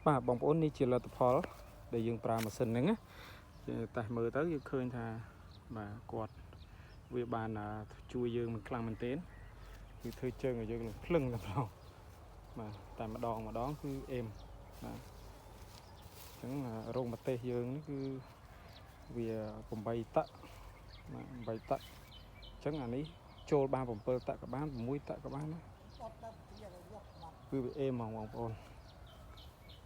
បាទបងប្អូននេះជាលទ្ធផលដែលយើងប្រើម៉ាស៊ីនហ្នឹងណាតែមើលទៅយើងឃើញថាបាទគាត់វាបានជួយយើងមិនខ្លាំងមែនទែនគឺធ្វើជើងឲ្យយើងនឹងភ្លឹងតែម្ដងបាទតែម្ដងគឺអេមបាទអញ្ចឹងរោងប្រទេសយើងនេះគឺវា8តឹកបាទ8តឹកអញ្ចឹងអានេះចូលបាន7តឹកក៏បាន6តឹកក៏បានណាគឺវាអេមហ្មងបងប្អូន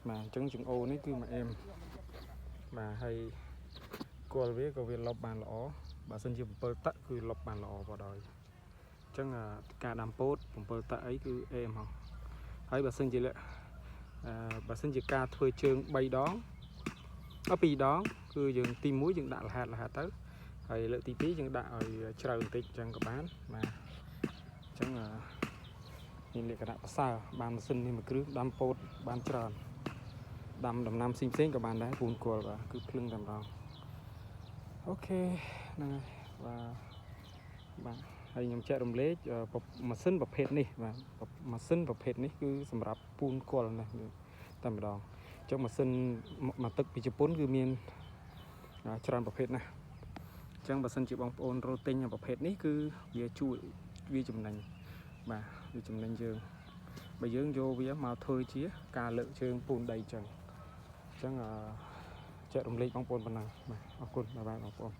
បាទអញ្ចឹងចង្អូនេះគឺមកអេមបាទហើយគល់វាក៏វាលុបបានល្អបើសិនជា7តឹកគឺលុបបានល្អបដ អញ្ចឹងការដាំពោត7តឹកអីគឺអេមហ៎ហើយបើសិនជាការធ្វើជើង3ដង2ដងគឺយើងទី1យើងដាក់លហាត់ទៅហើយលើកទី2យើងដាក់ឲ្យជ្រៅបន្តិចអញ្ចឹងក៏បានបាទអញ្ចឹងមានលក្ខណៈប្រសើរបានម៉ាស៊ីននេះមួយគ្រឿងដាំពោតបានច្រើនដាំដំណាំផ្សេងក៏បានដែរពូនគល់បាទគឺភ្លឹងតែម្ដងអូខេហ្នឹងហើយបាទហើយខ្ញុំចែករំលែកម៉ាស៊ីនប្រភេទនេះបាទម៉ាស៊ីនប្រភេទនេះគឺសម្រាប់ពូនគល់ណាតែម្ដងអញ្ចឹងម៉ាស៊ីនមកទឹកពីជប៉ុនគឺមានច្រើនប្រភេទណាស់អញ្ចឹងបើសិនជាបងប្អូនរកទិញប្រភេទនេះគឺវាជួយវាចំណេញបាទវាចំណេញយើងបើយើងយកវាមកធ្វើជាការលើកជើងពូនដីអញ្ចឹងចែករំលែកបងប្អូនប៉ុណ្ណឹងបាទអរគុណបាទបងប្អូន